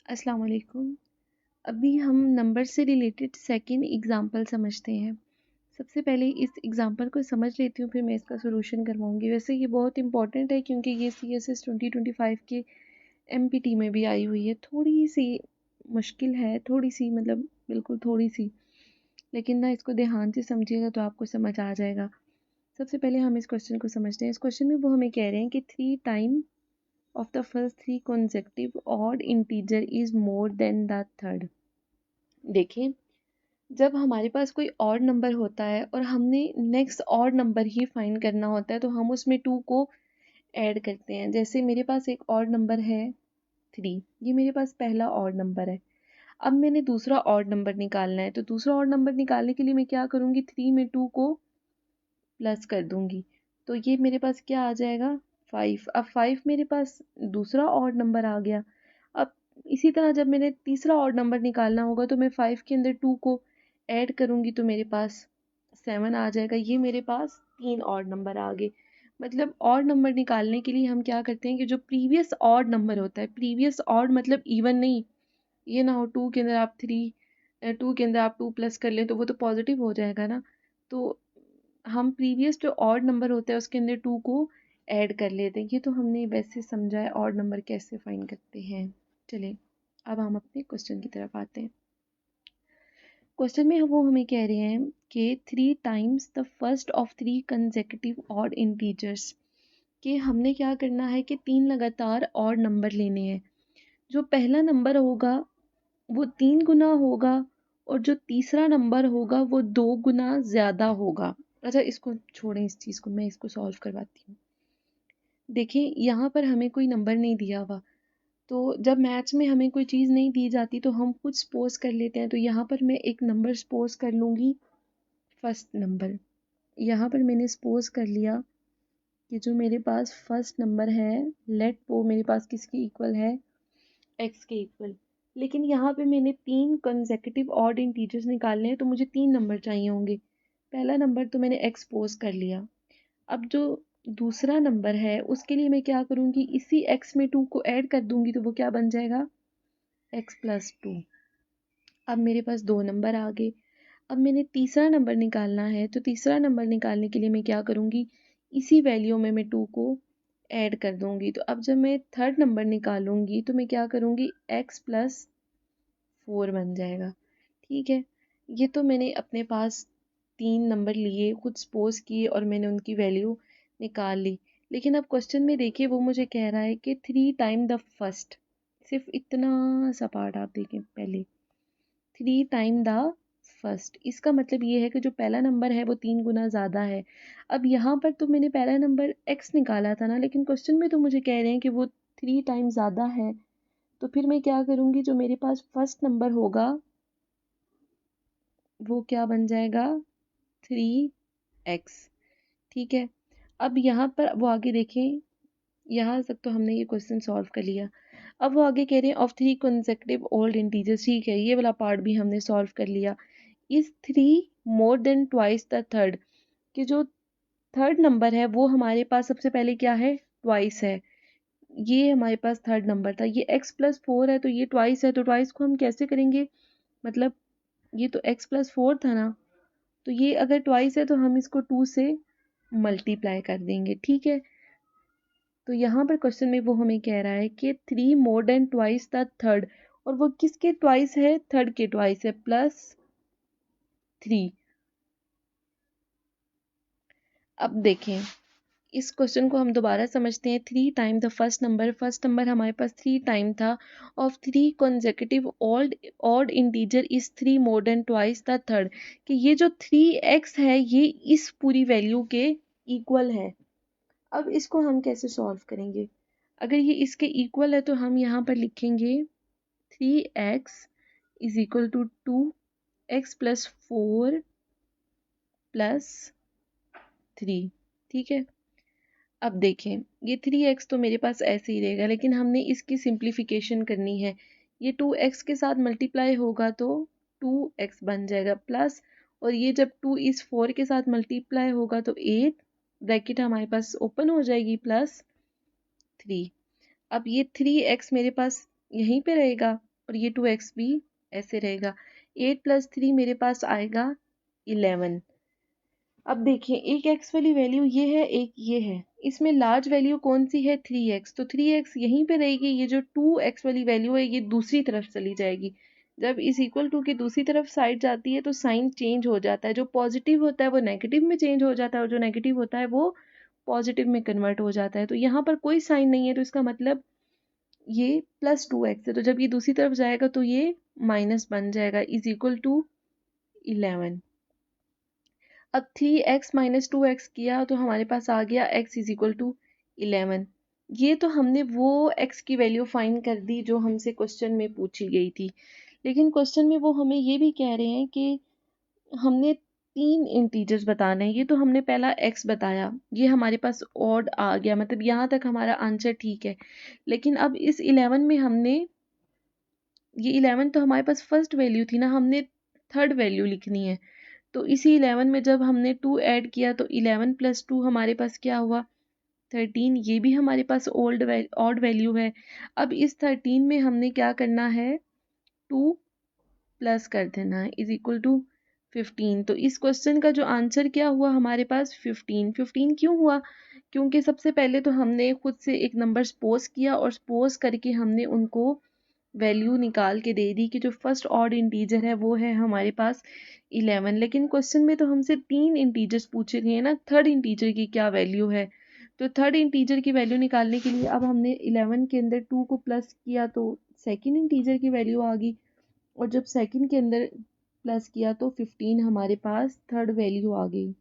अस्सलाम वालेकुम। अभी हम नंबर से रिलेटेड सेकंड एग्जांपल समझते हैं। सबसे पहले इस एग्जांपल को समझ लेती हूँ, फिर मैं इसका सॉल्यूशन करवाऊंगी। वैसे ये बहुत इंपॉर्टेंट है क्योंकि ये CSS 2025 के MPT में भी आई हुई है। थोड़ी सी मुश्किल है, थोड़ी सी मतलब बिल्कुल थोड़ी सी, लेकिन ना इसको ध्यान से समझिएगा तो आपको समझ आ जाएगा। सबसे पहले हम इस क्वेश्चन को समझते हैं। इस क्वेश्चन में वो हमें कह रहे हैं कि 3 time of the first 3 consecutive odd integer is more than the third। देखें, जब हमारे पास कोई ऑड नंबर होता है और हमने नेक्स्ट ऑड नंबर ही फाइंड करना होता है तो हम उसमें 2 को ऐड करते हैं। जैसे मेरे पास एक ऑड नंबर है 3, ये मेरे पास पहला ऑड नंबर है। अब मैंने दूसरा ऑड नंबर निकालना है, तो दूसरा ऑड नंबर निकालने के लिए मैं क्या करूँगी, 3 में 2 को प्लस कर दूंगी, तो ये मेरे पास क्या आ जाएगा, 5। अब 5 मेरे पास दूसरा ऑड नंबर आ गया। अब इसी तरह जब मैंने तीसरा ऑड नंबर निकालना होगा तो मैं 5 के अंदर 2 को ऐड करूंगी तो मेरे पास 7 आ जाएगा। ये मेरे पास 3 ऑड नंबर आ गए। मतलब ऑड नंबर निकालने के लिए हम क्या करते हैं कि जो प्रीवियस ऑड नंबर होता है, प्रीवियस ऑड मतलब इवन नहीं, ये ना हो 2 के अंदर आप 3, 2 के अंदर आप 2 प्लस कर लें तो वो तो पॉजिटिव हो जाएगा ना। तो हम प्रीवियस जो ऑड नंबर होता है उसके अंदर 2 को ऐड कर लेते हैं। ये तो हमने वैसे समझा है ऑड नंबर कैसे फाइंड करते हैं। चलिए अब हम अपने क्वेश्चन की तरफ आते हैं। क्वेश्चन में वो हमें कह रहे हैं कि 3 times the first of 3 consecutive odd integers, कि हमने क्या करना है कि 3 लगातार ऑड नंबर लेने हैं। जो पहला नंबर होगा वो 3 गुना होगा और जो तीसरा नंबर होगा वो 2 गुना ज़्यादा होगा। अच्छा इसको छोड़ें, इस चीज़ को मैं इसको सॉल्व करवाती हूँ। देखिए यहाँ पर हमें कोई नंबर नहीं दिया हुआ, तो जब मैथ्स में हमें कोई चीज़ नहीं दी जाती तो हम कुछ सपोज कर लेते हैं। तो यहाँ पर मैं एक नंबर सपोज कर लूँगी, फर्स्ट नंबर। यहाँ पर मैंने सपोज कर लिया कि जो मेरे पास फर्स्ट नंबर है, लेट वो मेरे पास किसके इक्वल है, एक्स के इक्वल। लेकिन यहाँ पे मैंने 3 कंसेक्यूटिव ऑड इंटीजर्स निकालने हैं तो मुझे 3 नंबर चाहिए होंगे। पहला नंबर तो मैंने एक्सपोज कर लिया। अब जो दूसरा नंबर है उसके लिए मैं क्या करूँगी, इसी x में 2 को ऐड कर दूंगी तो वो क्या बन जाएगा, x+2। अब मेरे पास 2 नंबर आ गए। अब मैंने तीसरा नंबर निकालना है, तो तीसरा नंबर निकालने के लिए मैं क्या करूँगी, इसी वैल्यू में मैं 2 को ऐड कर दूंगी। तो अब जब मैं थर्ड नंबर निकालूंगी तो मैं क्या करूँगी, x+4 बन जाएगा। ठीक है, ये तो मैंने अपने पास 3 नंबर लिए, खुद सपोज किए और मैंने उनकी वैल्यू निकाल ली। लेकिन अब क्वेश्चन में देखिए वो मुझे कह रहा है कि 3 टाइम द फर्स्ट, सिर्फ इतना सा पार्ट आप देखें पहले, 3 टाइम द फर्स्ट, इसका मतलब ये है कि जो पहला नंबर है वो 3 गुना ज़्यादा है। अब यहाँ पर तो मैंने पहला नंबर x निकाला था ना, लेकिन क्वेश्चन में तो मुझे कह रहे हैं कि वो 3 टाइम ज़्यादा है। तो फिर मैं क्या करूँगी, जो मेरे पास फर्स्ट नंबर होगा वो क्या बन जाएगा, 3x। ठीक है, अब यहाँ पर वो आगे देखें, यहाँ तक तो हमने ये क्वेश्चन सॉल्व कर लिया। अब वो आगे कह रहे हैं ऑफ 3 कंसेक्यूटिव ओल्ड इंटीजर्स। ठीक है, ये वाला पार्ट भी हमने सॉल्व कर लिया। इस 3 more than twice the third, कि जो थर्ड नंबर है वो हमारे पास सबसे पहले क्या है, ट्वाइस है। ये हमारे पास थर्ड नंबर था, ये x+4 है तो ये ट्वाइस है। तो ट्वाइस को हम कैसे करेंगे, मतलब ये तो x+4 था ना, तो ये अगर ट्वाइस है तो हम इसको 2 से मल्टीप्लाई कर देंगे। ठीक है, तो यहाँ पर क्वेश्चन में वो हमें कह रहा है कि 3 more than twice the third, और वो किसके ट्वाइस है, थर्ड के ट्वाइस है, +3। अब देखें इस क्वेश्चन को हम दोबारा समझते हैं। 3 टाइम द फर्स्ट नंबर हमारे पास 3 टाइम था, of 3 consecutive odd integer is 3 more than twice the third, कि ये जो 3x है ये इस पूरी वैल्यू के इक्वल है। अब इसको हम कैसे सॉल्व करेंगे, अगर ये इसके इक्वल है तो हम यहाँ पर लिखेंगे 3x is equal to 2x+4 +3। ठीक है, अब देखें ये 3x तो मेरे पास ऐसे ही रहेगा, लेकिन हमने इसकी सिंप्लीफिकेशन करनी है। ये 2x के साथ मल्टीप्लाई होगा तो 2x बन जाएगा प्लस, और ये जब 2 इस 4 के साथ मल्टीप्लाई होगा तो 8, ब्रैकेट हमारे पास ओपन हो जाएगी, +3। अब ये 3x मेरे पास यहीं पे रहेगा, और ये 2x भी ऐसे रहेगा। 8 + 3 मेरे पास आएगा 11। अब देखिए एक x वाली वैल्यू ये है, एक ये है, इसमें लार्ज वैल्यू कौन सी है 3x, तो 3x यहीं पे रहेगी। ये जो 2x वाली वैल्यू है ये दूसरी तरफ चली जाएगी। जब इस इक्वल टू की दूसरी तरफ साइड जाती है तो साइन चेंज हो जाता है, जो पॉजिटिव होता है वो नेगेटिव में चेंज हो जाता है और जो नेगेटिव होता है वो पॉजिटिव में कन्वर्ट हो जाता है। तो यहाँ पर कोई साइन नहीं है, तो इसका मतलब ये +2x है, तो जब ये दूसरी तरफ जाएगा तो ये माइनस बन जाएगा, इज इक्वल टू 11। अब 3x - 2x किया तो हमारे पास आ गया x इज इक्वल टू 11। ये तो हमने वो x की वैल्यू फाइंड कर दी जो हमसे क्वेश्चन में पूछी गई थी। लेकिन क्वेश्चन में वो हमें ये भी कह रहे हैं कि हमने 3 इंटीजर्स बताने हैं। ये तो हमने पहला x बताया, ये हमारे पास ऑड आ गया, मतलब यहाँ तक हमारा आंसर ठीक है। लेकिन अब इस 11 में हमने, ये 11 तो हमारे पास फर्स्ट वैल्यू थी ना, हमने थर्ड वैल्यू लिखनी है। तो इसी 11 में जब हमने 2 ऐड किया तो 11 + 2 हमारे पास क्या हुआ 13। ये भी हमारे पास ऑड वैल्यू है। अब इस 13 में हमने क्या करना है, 2 प्लस कर देना है, इज इक्वल टू 15। तो इस क्वेश्चन का जो आंसर क्या हुआ हमारे पास 15। 15 क्यों हुआ, क्योंकि सबसे पहले तो हमने खुद से एक नंबर सपोज किया और सपोज करके हमने उनको वैल्यू निकाल के दे दी कि जो फर्स्ट ऑड इंटीजर है वो है हमारे पास 11। लेकिन क्वेश्चन में तो हमसे 3 इंटीजर्स पूछे गए हैं ना, थर्ड इंटीजर की क्या वैल्यू है। तो थर्ड इंटीजर की वैल्यू निकालने के लिए अब हमने 11 के अंदर 2 को प्लस किया तो सेकंड इंटीजर की वैल्यू आ गई, और जब सेकंड के अंदर प्लस किया तो 15 हमारे पास थर्ड वैल्यू आ गई।